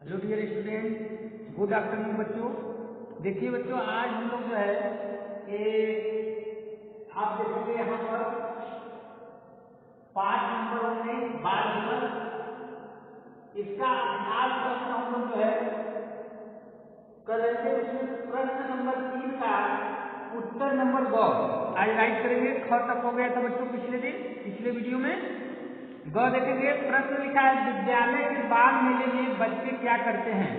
Hello dear student, good afternoon बच्चों। देखिए बच्चों, आज हम लोग जो है आप देखेंगे यहाँ पर पाठ नंबर 19 बाल दिवस, इसका अभ्यास प्रश्न हम लोग जो है कर रहे थे। उसमें प्रश्न नंबर 3 का उत्तर नंबर ग आज राइट करेंगे। ख तक हो गया था बच्चों पिछले वीडियो में। ग देखेंगे। प्रश्न लिखा है, विद्यालय के बाल मेले में बच्चे क्या करते हैं।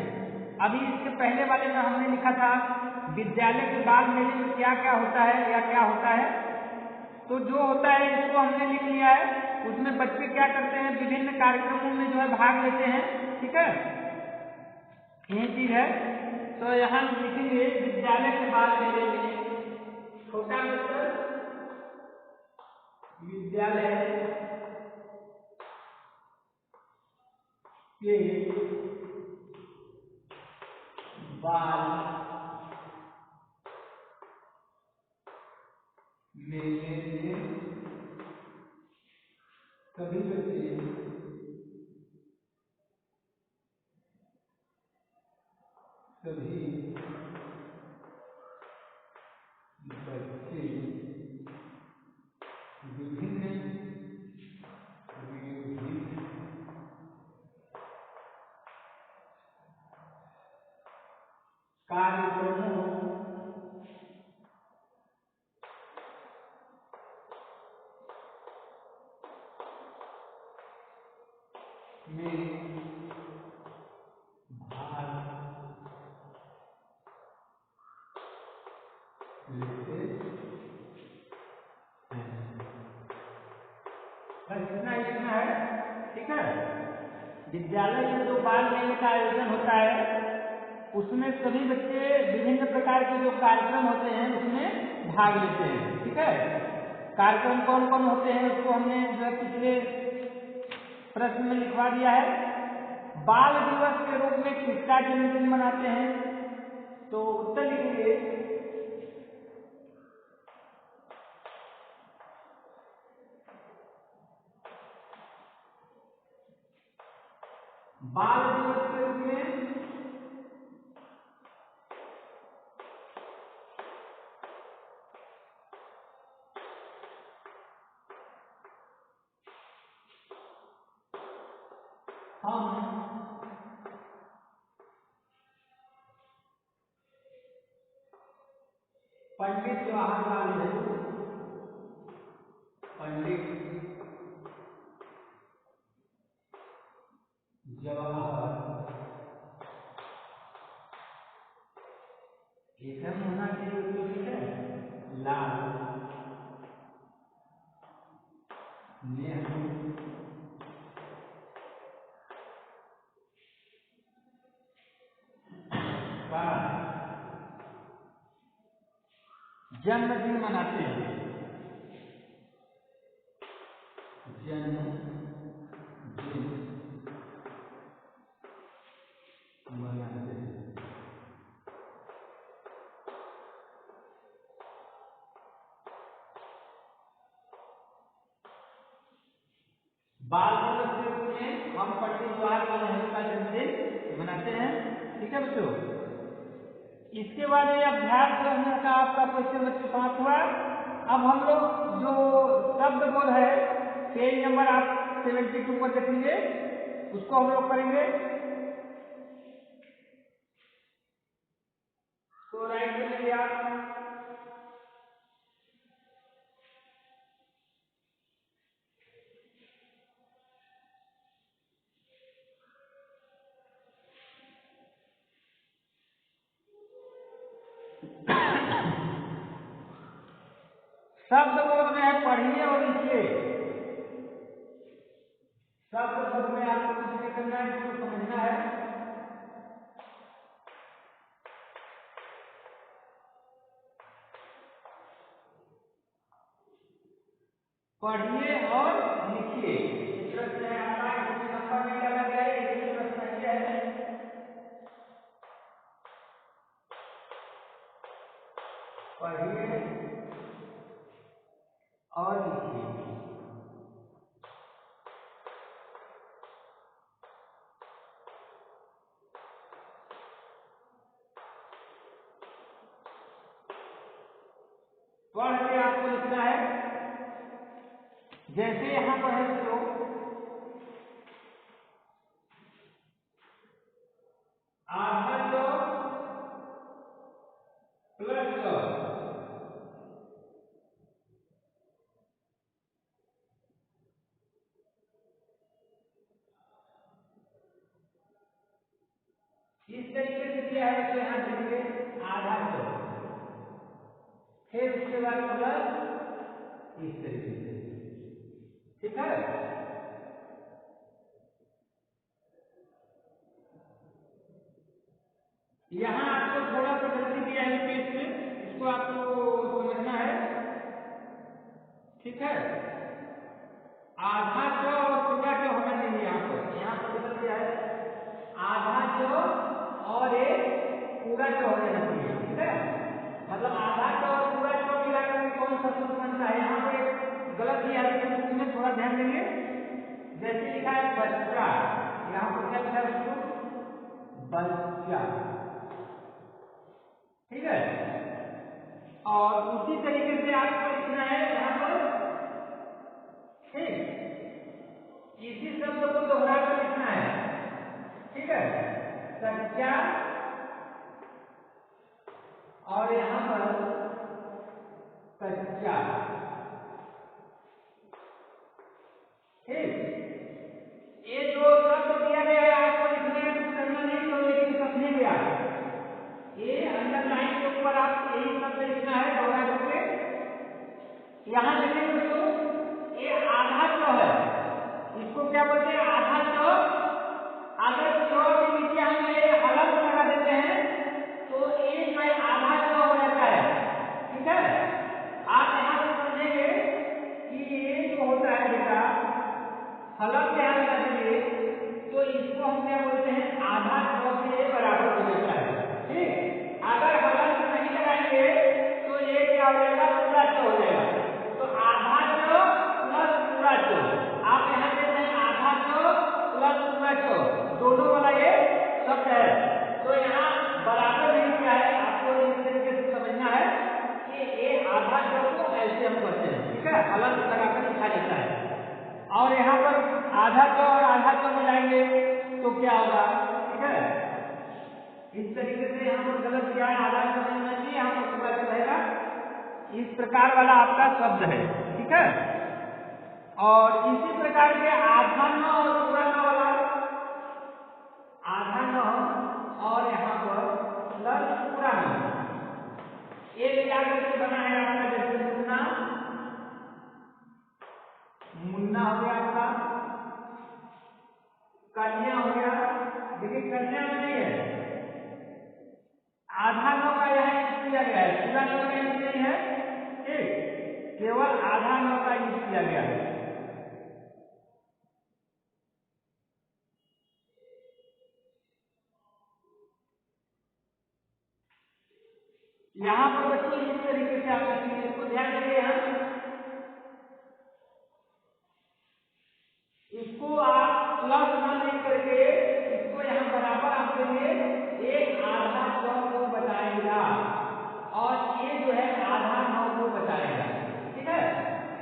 अभी इसके पहले वाले में हमने लिखा था विद्यालय के बाल मेले में क्या क्या होता है या क्या होता है। तो जो होता है इसको हमने लिख लिया है। उसमें बच्चे क्या करते हैं, विभिन्न कार्यक्रमों में जो है भाग लेते हैं। ठीक है, यही चीज है। तो यहाँ लिखेंगे विद्यालय के बाल मेले में छोटा मित्र विद्यालय के बाल मेले में सभी बच्चे विभिन्न कार्यक्रमों में भाग लेते हैं। बस इतना ही लिखना है। ठीक है, विद्यालय में जो बाल मेले का आयोजन होता है उसमें सभी बच्चे विभिन्न प्रकार के जो कार्यक्रम होते हैं उसमें भाग लेते हैं। ठीक है, कार्यक्रम कौन कौन होते हैं उसको हमने जो पिछले प्रश्न में लिखवा दिया है। बाल दिवस के रूप में किसका जन्मदिन मनाते हैं, तो उत्तर लिखेंगे बाल दिवस के रूप में हम पंडित जवाहरलाल नेहरू एकदम होना चाहिए बच्चों। ठीक है, लाल नेहरू का जन्मदिन मनाते हैं। जन्मदिन मनाते हैं। बाल दिवस के रूप में हम पंडित जवाहरलाल नेहरू का जन्मदिन मनाते हैं। ठीक है बच्चों, इसके बाद ये अभ्यास प्रश्न का आपका क्वेश्चन बच्चों समाप्त हुआ। अब हम लोग जो शब्द बोध है पेज नंबर आप 72 पर देखेंगे, उसको हम लोग करेंगे। तो राइट करेंगे आप शब्द बोध में है पढ़िए और लिखिए। शब्द बोध में आपको कुछ नहीं करना है, इसको समझना है। पढ़िए और लिखिए। ये प्रश्न है आपका, इसमें नंबर नहीं डाला गया है, इसलिए प्रश्न ये है पढ़िए और लिखिए। पढ़ के आपको लिखना है। जैसे यहाँ पर है तो आधा चौक प्लस चौक, इस तरीके से किया है तो यहाँ लिखिए आधा चौक, फिर उसके बाद प्लस इस तरीके से, ठीक है। यहाँ आपको थोड़ा सा गलती किया है पेज पे, इसको आपको समझना है, ठीक है। आधा चौ और पूरा चौ होना चाहिए, यहाँ पर गलत किया है, आधा चौ और एक पूरा चौ हो जाना चाहिए, ठीक है। मतलब आधा चौ और पूरा चौ मिलाकर के कौन सा सूत्र बनता है, यहाँ पर एक गलत दिया है सूत्र में, थोड़ा ध्यान देंगे। जैसे लिखा है बच्चा, यहाँ पर क्या लिखा है सूत्र, बच्चा, ठीक है। और उसी तरीके से आपको लिखना है यहाँ पर, ठीक, इसी शब्द को दोहरा कर लिखना है, ठीक है। कच्चा और यहाँ पर कच्चा, ठीक। ये जो शब्द दिया गया है आपको लिखना है, कुछ करना नहीं तो, लेकिन समझेंगे आप। ये अंडरलाइन के ऊपर आपको यही शब्द लिखना है दोहरा करके। यहाँ देखिए दोस्तों, ये आधा चौ है, इसको क्या बोलते हैं, आधा चौ। अगर चौ के नीचे हम ये अलग लगा देते हैं तो ये जो है आधा चौ हो जाता है, ठीक है। आप यहाँ से समझेंगे कि ये जो होता है बेटा, हलक यहाँ लगा देंगे तो इसको हम क्या बोलते हैं, आधा चौ के बराबर हो जाता है, ठीक। अगर हलक नहीं लगाएंगे तो ये क्या हो जाएगा, पूरा चौ हो जाएगा। तो आधा चौ प्लस पूरा चौ, आप यहाँ देख रहे हैं आधा चौ प्लस पूरा चौ, दोनों वाला ये शब्द है। तो यहाँ बराबर नहीं किया है, आपको इस तरीके से समझना है कि ये आधा चौ को ऐसे हम करते हैं, ठीक है, हलक लगाकर लिखा जाता है। और यहाँ पर आधा चौ और आधा चौ मिलाएंगे तो क्या होगा, ठीक है। इस तरीके से यहाँ पर गलत किया है, आधा चौ नहीं होना चाहिए, यहाँ पर पूरा चौ रहेगा। इस प्रकार वाला आपका शब्द है, ठीक है। और इसी प्रकार के आधा नौ और पूरा नौ वाला, आधा नौ और यहाँ पर प्लस पूरा नौ, ये मिला करके बना है आपका, जैसे मुन्ना, मुन्ना हो गया आपका, कन्या हो गया। देखिए कन्या में नहीं है, आधा नौ का यहाँ यूज किया गया है, पूरा नौ का यूज नहीं है, ठीक, केवल आधा नौ का यूज किया गया है। यहाँ पर बच्चों इस तरीके से आप लिखेंगे, इसको ध्यान देंगे। यहाँ इसको आप प्लस न लिख करके इसको यहाँ बराबर आप देंगे, एक आधा चौ को बताएगा और ये जो है आधा नौ को बताएगा, ठीक है।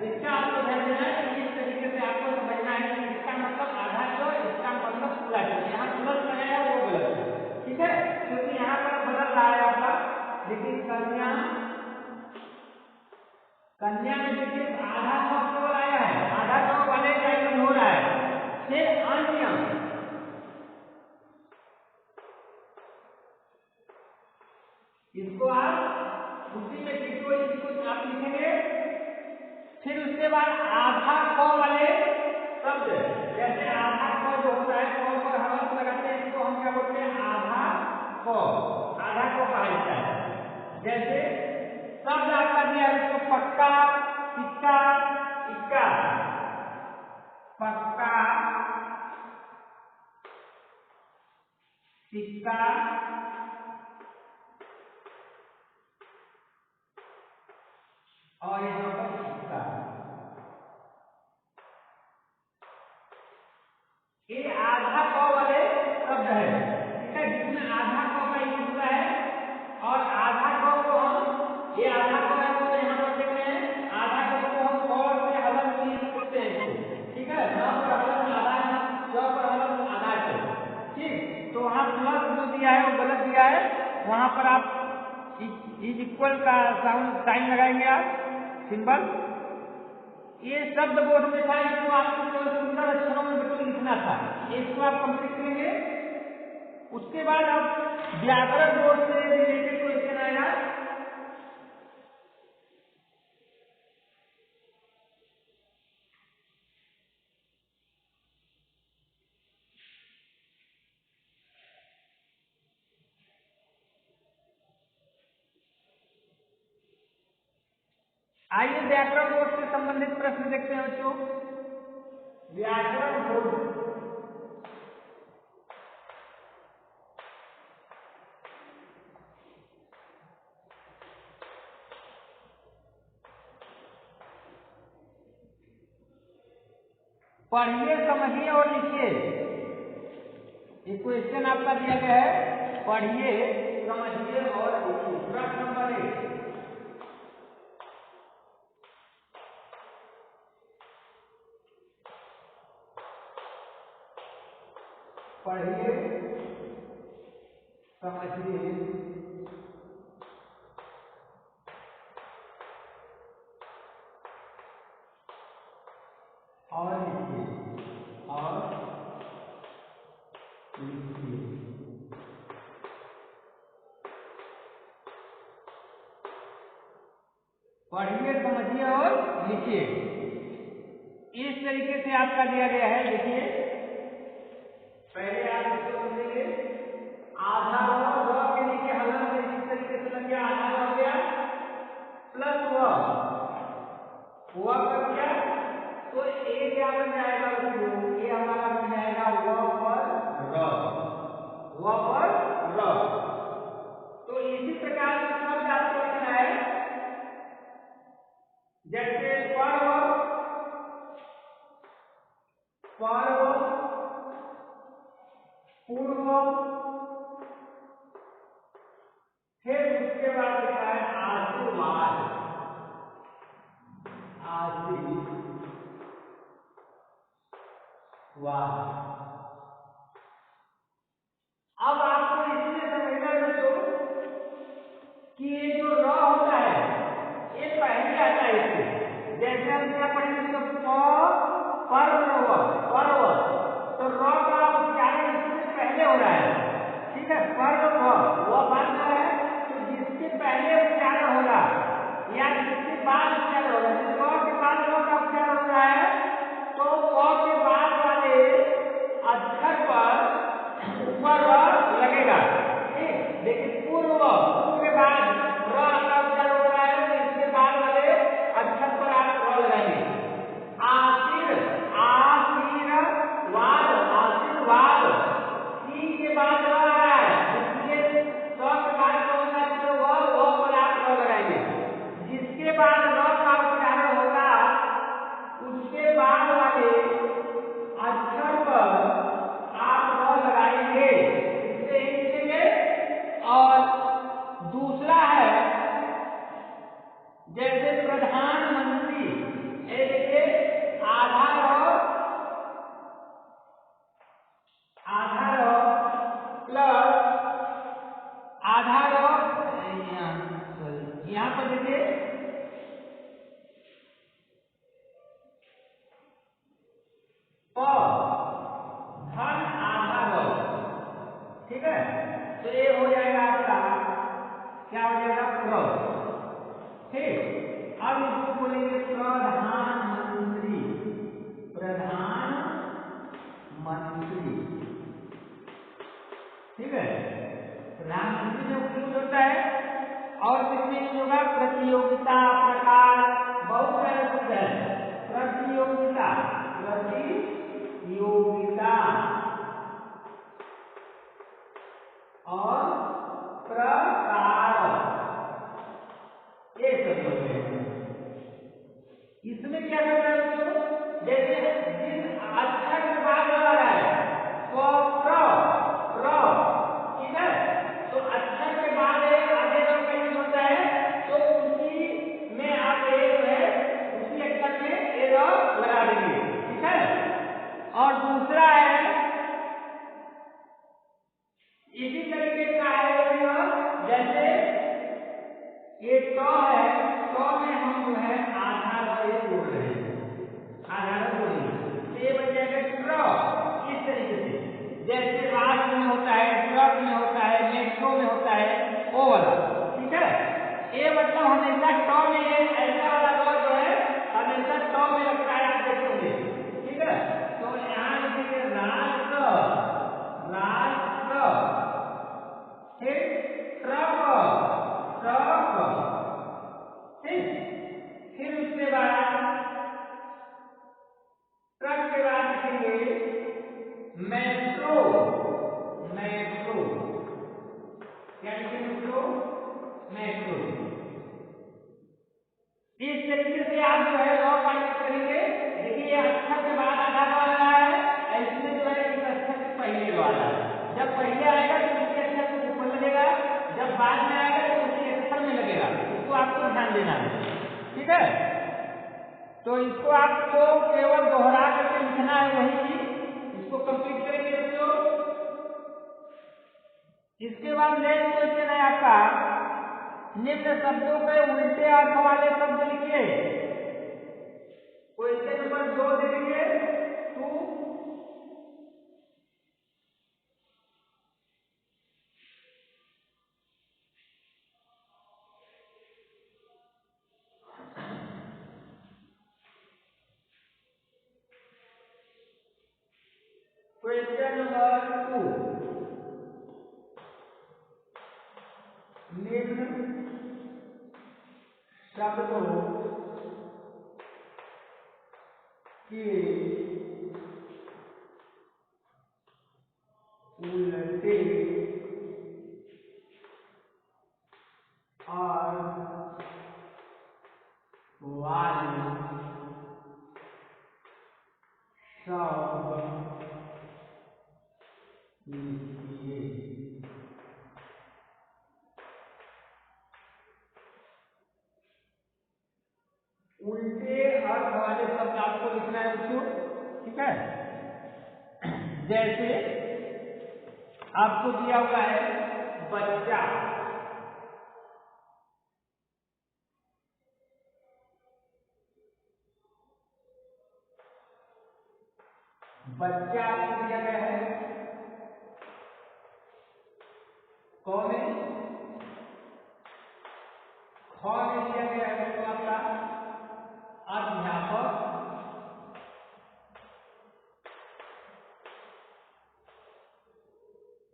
इसका आपको ध्यान देना है, इस तरीके से आपको समझना है कि इसका मतलब आधा चौ, इसका मतलब पूरा चौ। यहाँ प्लस लगाया वो गलत है, ठीक है, क्योंकि यहाँ पर बदल रहा है आपका। देखिए कन्या, कन्या में देखिए आधा नौ केवल आया है, आधा नौ वाले का यूज हो रहा है। फिर अन्य, इसको आप उसी में इसको आप लिखेंगे। फिर उसके बाद आधा क वाले शब्द, जैसे आधा क जो होता है, क पर हलक लगाते हैं, इसको हम क्या बोलते हैं, आधा क, आधा क कहा जाता है। जैसे शब्द आपका दिया है उसको पक्का, सिक्का, इक्का, पक्का, सिक्का, और यहाँ पर इक्का। ये आधा क वाले शब्द है, ठीक है, जिसमें आधा क का यूज होता है। और आधा क को हम, ये आधा क है तो यहाँ पर तो वहाँ प्लस जो दिया है वो गलत दिया है, वहाँ पर आप इज इक्वल का साउंड साइन लगाएंगे आप सिंबल। ये शब्द बोर्ड में था, इसको आपको केवल सुंदर अक्षरों में बच्चों लिखना था, इसको आप कंप्लीट करेंगे। उसके बाद अब व्याकरण बोर्ड से रिलेटेड क्वेश्चन आएगा। आइए व्याकरण बोर्ड से संबंधित प्रश्न देखते हैं बच्चों। व्याकरण बोर्ड पढ़िए, समझिए और लिखिए। ये क्वेश्चन आपका दिया गया है, पढ़िए, समझिए और लिखिए। प्रश्न नंबर 1, पढ़िए, समझिए और लिखिए, और लिखिए। पढ़िए, समझिए और लिखिए। इस तरीके से आपका दिया गया है। देखिए पहले आप इसको समझेंगे। आधा र के नीचे हलन इस तरीके से लग गया, आधा हो गया, प्लस व कर दिया, तो ए क्या बन जाएगा बच्चों? ये हमारा बन जाएगा व पर र, व पर र। तो इसी प्रकार से शब्द आपको लिखना है, जैसे पर्व, पर्व, पूर्व, फिर उसके बाद लिखा है आशीर्वाद, आशीर्वाद। अब आपको इसमें समझना है बच्चों कि ये जो र होता है ये पहले आता है इससे। जैसे हम क्या पढ़ेंगे तो पर्व, पर्व, तो र का उच्चारण इससे पहले हो रहा है, ठीक है। पर्व वो बाद में है, तो जिसके पहले उच्चारण होगा या जिसके बाद उच्चारण होगा, जिस र के बाद र का उच्चारण हो रहा है, तो प के बाद वाले अक्षर पर ऊपर र लगेगा, ठीक। देखिए पूर्व, पूर्व के बाद र का उच्चारण हो रहा है, तो इसके बाद वाले अक्षर पर आप र लगाएंगे। आशीर्वाद, आशीर्वाद, सी के बाद र आ रहा है, इसलिए स के बाद कौन सा अक्षर वो पर आप र लगाएंगे। जिसके बाद र का उच्चारण होगा उसके बाद वाले अक्षर पर आप र लगाएंगे, इससे ही लिखेंगे। और दूसरा है जैसे प्रधानमंत्री, ये देखिए आधा र प्लस आधा र, सॉरी यहाँ पर देखिए प धन आधा र, ठीक है। तो ये हो जाएगा आपका, क्या हो जाएगा? प्र, ठीक। अब इसको बोलेंगे प्रधानमंत्री, प्रधानमंत्री, ठीक है। प्रधानमंत्री में यूज होता है, और किसमें यूज होगा? प्रतियोगिता, प्रकार, बहुत सारे शब्द है। प्रतियोगिता, प्रतियोगिता और प्रकार, ये सभी हो गए हमारे। इसमें क्या करना है बच्चों? जैसे जिस अक्षर के बाद आ रहा है प्र, ठीक है, तो अक्षर के बाद आधे र का यूज होता है, तो उसी में आप ये जो है उसी अक्षर में ए र लगा देंगे, ठीक है। और दूसरा है इसी तरीके का है जैसे ये टॉ है, टॉ में हम जो है आधार से जोड़ रहे हैं, आधार से जोड़ेंगे तो ये बन जाएगा ट्रॉ। इस तरीके से जैसे राष्ट्र में होता है, ट्रक में होता है, मेट्रो में होता है, वो वाला। ठीक है, ये मतलब हमेशा टॉ में, ये ऐसा वाला ग जो है हमेशा टॉ में लगता है, आप देखेंगे। ठीक है, तो यहाँ लिखेंगे राष्ट्र, राष्ट्र, फिर ट्रक, ट्रक, ठीक, फिर उसके बाद ट्रक के बाद लिखेंगे मेट्रो, मेट्रो, क्या लिखेंगे उसको, मेट्रो। इस तरीके से आप जो है लॉ का यूज करेंगे। देखिए ये अक्षर के बाद आधा ग लगा है, इसमें जो है इस अक्षर से पहले ग आ रहा है। जब पहले आएगा तो उसी अक्षर से ऊपर लगेगा, जब बाद में आएगा तो उसी अक्षर में लगेगा। इसको आपको ध्यान देना है। ठीक है, तो इसको आपको केवल दोहरा करके लिखना है, वही चीज इसको कंप्लीट करेंगे बच्चों। इसके बाद नेक्स्ट क्वेश्चन है आपका, निम्न शब्दों के उल्टे अर्थ वाले शब्द लिखिए। क्वेश्चन नंबर 2 देखेंगे, 2। क्वेश्चन नंबर 2, निम्न शब्दों के उल्टे अर्थ वाले शब्द लिखिए। उल्टे अर्थ वाले शब्द आपको लिखना है बच्चों। ठीक है, जैसे आपको दिया हुआ है बच्चा, बच्चा आपको दिया गया है, क में, ख में दिया गया है बच्चों आपका अध्यापक,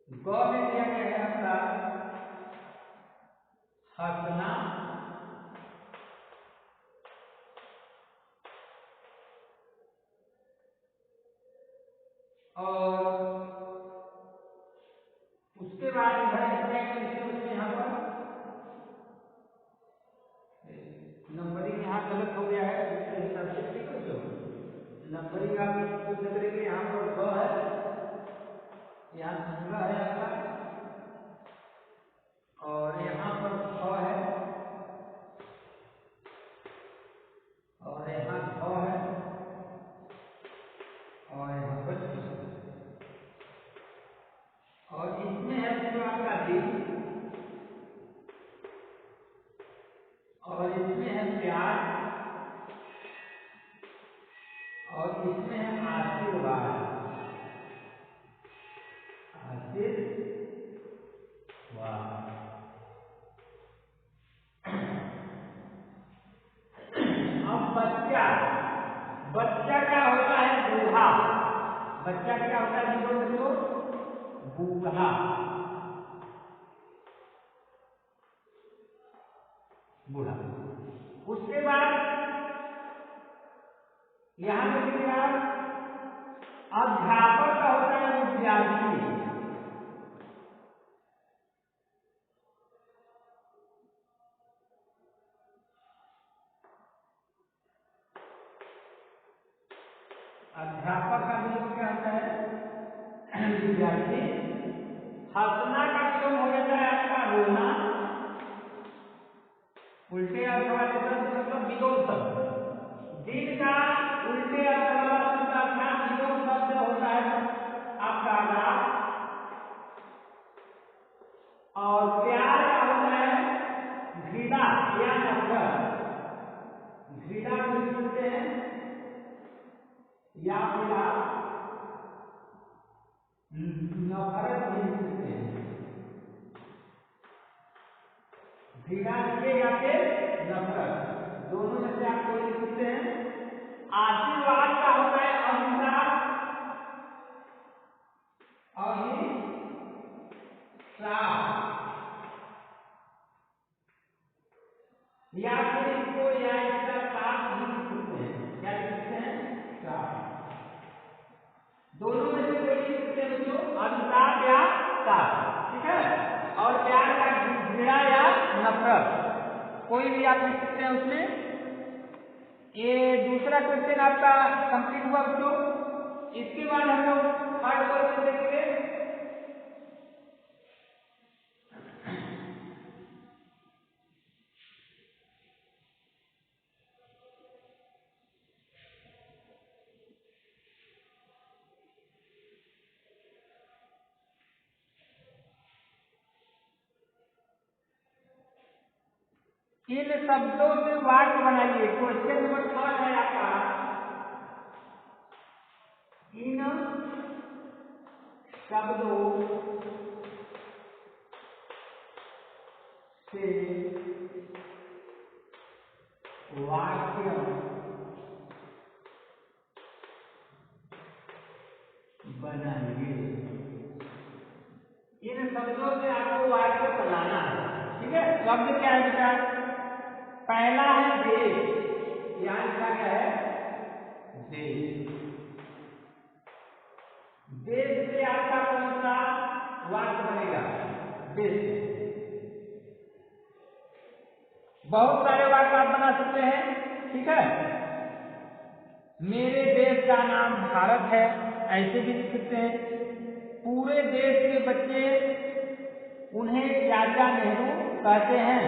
ग में दिया गया है आपका हंसना, और उसके बाद इधर स्टैक में लिखे बच्चों, यहाँ पर नंबरिंग यहाँ गलत हो गया है, दूसरे हिसाब से। ठीक है बच्चों, नंबरिंग आप शुद्ध करेंगे। यहाँ पर ग है, यहाँ दूसरा है आपका, और यहाँ पर ख है, और यहाँ ध है, और यहाँ पर च है, और इसमें है बच्चों आपका दिल, और इसमें है प्यार, और इसमें है आशीर्वाद, आशीर्वाद। अब बच्चा, बच्चा क्या होता है, बूढ़ा। बच्चा क्या होता है बच्चों, बूढ़ा, बूढ़ा। उसके बाद यहां देखेंगे आप, अध्यापक का होता है विद्यार्थी, अध्यापक का विलोम क्या होता है, विद्यार्थी। हंसना का विलोम हो जाता है आपका रोना। उल्टे अर्थ वाले शब्द मतलब विलोम शब्द। दिल का उल्टे अर्थ वाला शब्द अर्थात विलोम शब्द होता है आपका रात, और प्यार का होता है घृणा या नफरत। घृणा भी लिख सकते हैं या फिर आप नफरत भी लिख सकते हैं। घृणा लिखिए या फिर नफरत, दोनों में से आप कोई लिख सकते हैं। आशीर्वाद का होता है अभिशाप। या फिर इसको या इसका साथ भी लिख सकते हैं। क्या लिख सकते हैं? साथ। दोनों में से कोई लिख सकते हैं बच्चों, अभिशाप या साथ। ठीक है। और प्यार का घृणा या नफरत, कोई भी आप लिख सकते हैं उसमें। ये दूसरा क्वेश्चन आपका कंप्लीट हुआ बच्चों। इसके बाद हम लोग थर्ड क्वेश्चन देखेंगे। इन शब्दों से वाक्य बनाइए। क्वेश्चन नंबर 3 है आपका। इन शब्दों से वाक्य बनाइए। इन शब्दों से आपको वाक्य बनाना है। ठीक है। शब्द क्या है बेटा? पहला है देश। यहां लिखा गया है देश। देश से आपका कौन सा वाक्य बनेगा? देश। बहुत सारे वाक्य आप बना सकते हैं। ठीक है। मेरे देश का नाम भारत है, ऐसे भी लिख सकते हैं। पूरे देश के बच्चे उन्हें चाचा नेहरू कहते हैं,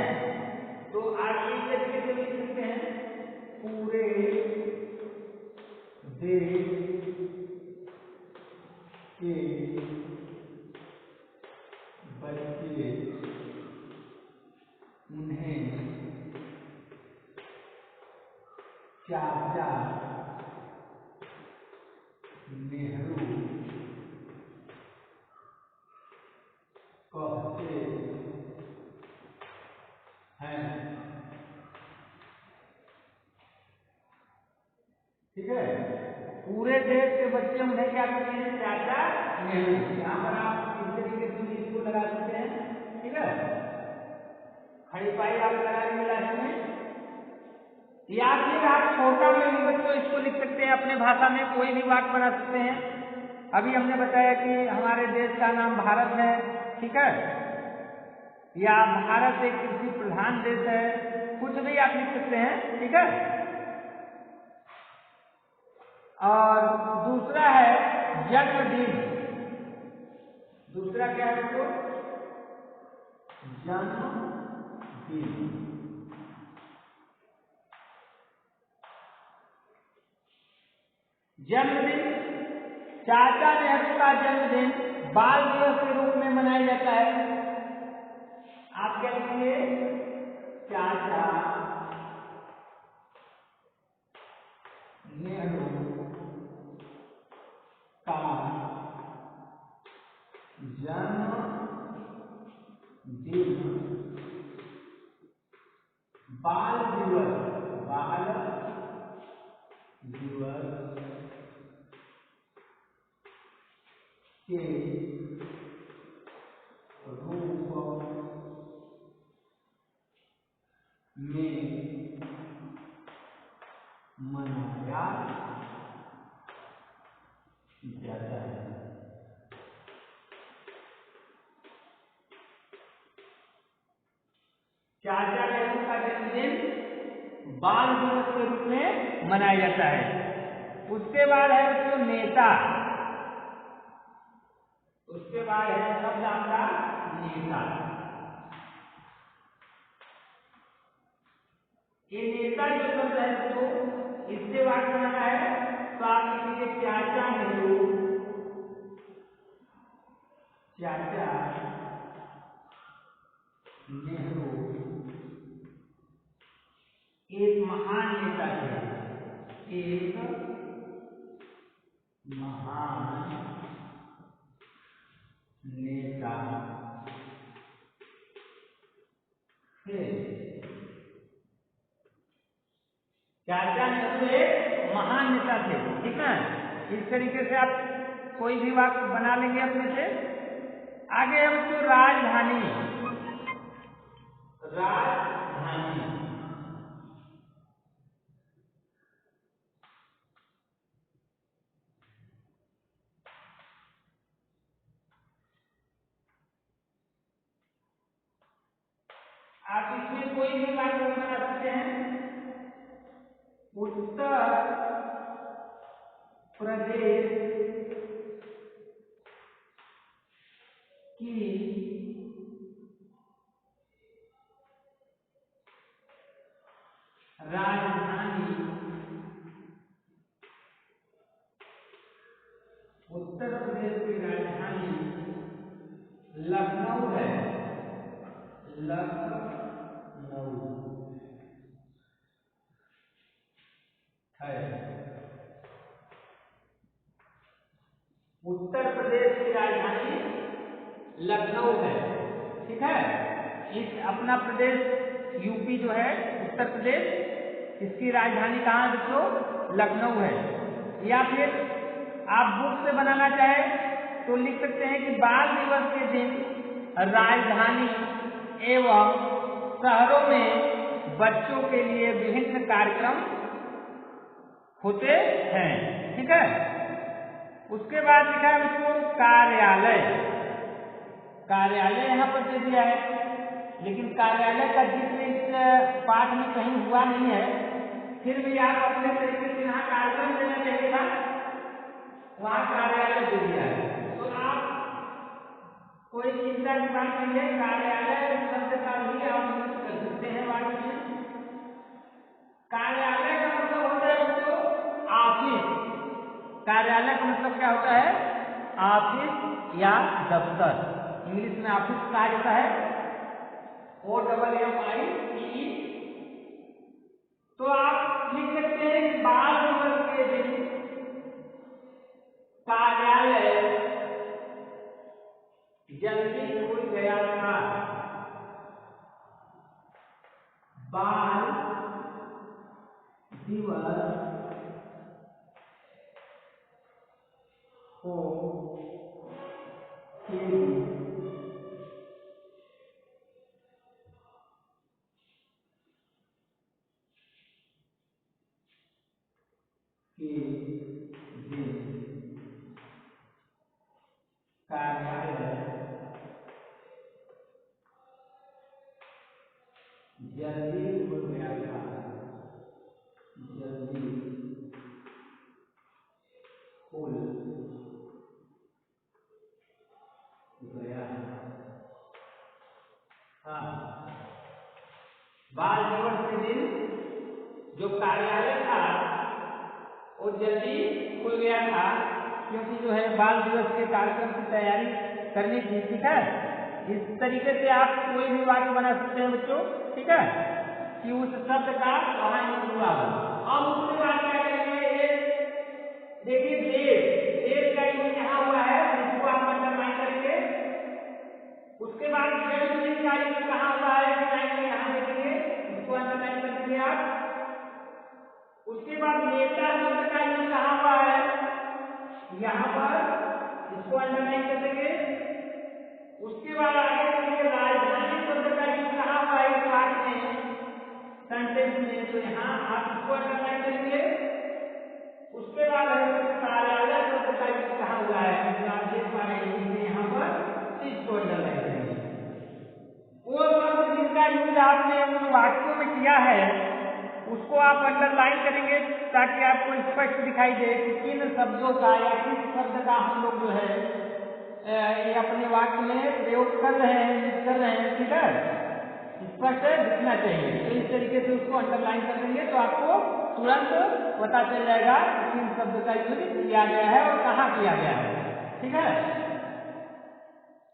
तो आप इस तरीके से लिख सकते हैं। पूरे देश के बच्चे उन्हें चाचा नेहरू कहते हैं। ठीक है। पूरे देश के बच्चे उन्हें क्या कहते हैं? चाचा नेहरू। यहाँ पर आप इस तरीके से इसको लगा सकते हैं। ठीक है। खड़ी पाई आप लगा लेंगे लास्ट में। या फिर आप छोटा में भी बच्चों इसको लिख सकते हैं। अपने भाषा में कोई भी वाक्य बना सकते हैं। अभी हमने बताया कि हमारे देश का नाम भारत है। ठीक है। या भारत एक कृषि प्रधान देश है, कुछ भी आप लिख सकते हैं। ठीक है। और दूसरा है जन्मदिन। दूसरा क्या है बच्चों? जन्मदिन। जन्मदिन, चाचा नेहरू का जन्मदिन बाल दिवस के रूप में मनाया जाता है। आप क्या लिखिए? चाचा नेहरू का जन्मदिन बाल दिवस के रूप में मनाया जाता है। चाचा नेहरू का जन्मदिन बाल दिवस के रूप में मनाया जाता है। उसके बाद है बच्चों नेता। उसके बाद है शब्द आपका नेता। ये नेता जो शब्द है बच्चों, इससे वाक्य बनाना है। तो आप लिखिए चाचा नेहरू, चाचा नेहरू एक महान नेता थे, एक महान नेता थे। चाचा नेहरू एक महान नेता थे, ठीक है। इस तरीके से आप कोई भी वाक्य बना लेंगे अपने से। आगे हम तो राजधानी, राजधानी आप इसमें कोई भी वाक्य बना सकते हैं। उत्तर प्रदेश की राजधानी, उत्तर प्रदेश की राजधानी लखनऊ है, लखनऊ है। उत्तर प्रदेश की राजधानी लखनऊ है, ठीक है। इस अपना प्रदेश यूपी जो है, उत्तर प्रदेश, इसकी राजधानी कहाँ है बच्चों? लखनऊ है। या फिर आप बुक से बनाना चाहे तो लिख सकते हैं कि बाल दिवस के दिन राजधानी एवं शहरों में बच्चों के लिए विभिन्न कार्यक्रम होते हैं, ठीक है। उसके बाद लिखा है बच्चों कार्यालय। कार्यालय यहाँ पर दे दिया है, लेकिन कार्यालय का जिक्र इस पाठ में कहीं हुआ नहीं है। फिर भी आप अपने तरीके से यहाँ कार्यक्रम देना चाहिए था, वहाँ कार्यालय दे दिया है। तो आप कोई चिंता की बात नहीं है, कार्यालय शब्द का भी आप यूज कर सकते हैं वाक्य में। कार्यालय का मतलब होता है बच्चों ऑफिस। कार्यालय का मतलब क्या होता है? ऑफिस या दफ्तर। इंग्लिश में ऑफिस कहा जाता है, OFFICE। तो आप लिख सकते हैं कि बाल दिवस के दिन कार्यालय जल्दी खुल गया था। बाल दिवस को के दिन कार्यालय जल्दी खुल गया था, जल्दी खुल गया था। बाल दिवस के दिन जो कार्यालय था वो जल्दी खुल गया था, क्योंकि जो है बाल दिवस के कार्यक्रम की तैयारी करनी थी, ठीक है। इस तरीके से आप कोई भी वाक्य बना सकते हैं बच्चों, ठीक है, कि उस शब्द का वहां यूज हुआ हो। अब उसके बाद क्या करेंगे? देखिए देश, देश का यूज यहाँ हुआ है, इसको आप अंडरलाइन करेंगे। उसके बाद जन्मदिन का यूज कहाँ हुआ है, इस लाइन में यहाँ देखेंगे, इसको अंडरलाइन कर देंगे आप। उसके बाद नेता शब्द का यूज कहाँ हुआ है, यहाँ पर, इसको अंडरलाइन कर देंगे। उसके बाद आगे देखिए राजधानी शब्द का यूज कहाँ हुआ है इस वाक्य में, सेंटेंस में, तो यहाँ आप इसको अंडरलाइन करेंगे। उसके बाद कार्यालय शब्द का यूज कहाँ हुआ है, तो आप देख पा रहे हैं यहाँ पर, इसको अंडरलाइन करेंगे। वो शब्द जिसका यूज आपने उन वाक्यों में किया है उसको आप अंडरलाइन करेंगे, ताकि आपको स्पष्ट दिखाई दे कि किन शब्दों का या किस शब्द का हम लोग जो है ये अपने वाक्य में प्रयोग कर रहे हैं, यूज कर रहे हैं, ठीक है। स्पष्ट दिखना चाहिए, तो इस तरीके से उसको अंडरलाइन कर देंगे तो आपको तुरंत पता चल जाएगा कि किन शब्द का यूज किया गया है और कहाँ किया गया है, ठीक है।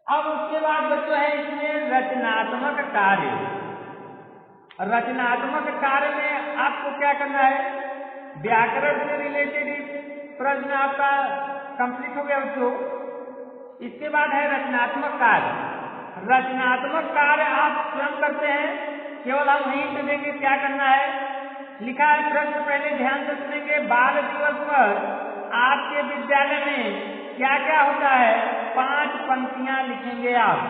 अब उसके बाद बच्चों है इसमें रचनात्मक कार्य। रचनात्मक कार्य में आपको क्या करना है, व्याकरण से रिलेटेड प्रश्न आपका कंप्लीट हो गया बच्चों। इसके बाद है रचनात्मक कार्य। रचनात्मक कार्य आप स्वयं करते हैं, केवल हम हिंट देंगे क्या करना है। लिखा है प्रश्न, पहले ध्यान से सुनेंगे। बाल दिवस पर आपके विद्यालय में क्या क्या होता है, 5 पंक्तियां लिखेंगे आप।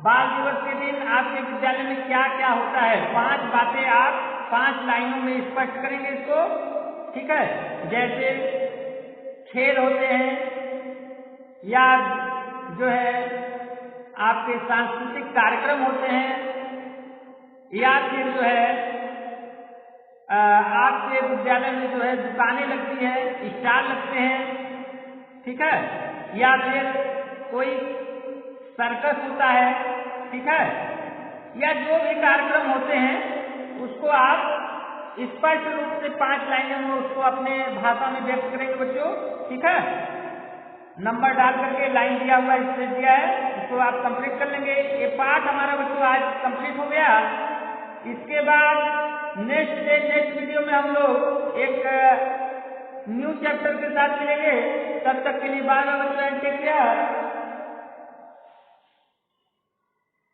बाल दिवस के दिन आपके विद्यालय में क्या क्या होता है, 5 बातें आप 5 लाइनों में स्पष्ट करेंगे इसको, ठीक है। जैसे खेल होते हैं, या जो है आपके सांस्कृतिक कार्यक्रम होते हैं, या फिर जो है आपके विद्यालय में जो है दुकानें लगती है, स्टॉल लगते हैं, ठीक है, या फिर कोई सर्कस होता है, ठीक है, या जो भी कार्यक्रम होते हैं उसको आप स्पष्ट रूप से 5 लाइनों में उसको अपने भाषा में व्यक्त करेंगे बच्चों, ठीक है। नंबर डाल करके लाइन दिया हुआ स्पेस दिया है, इसको आप कंप्लीट कर लेंगे। ये पाठ हमारा बच्चों आज कंप्लीट हो गया। इसके बाद नेक्स्ट वीडियो में हम लोग एक न्यू चैप्टर के साथ मिलेंगे। तब तक के लिए बाय बाय बच्चों, टेक केयर।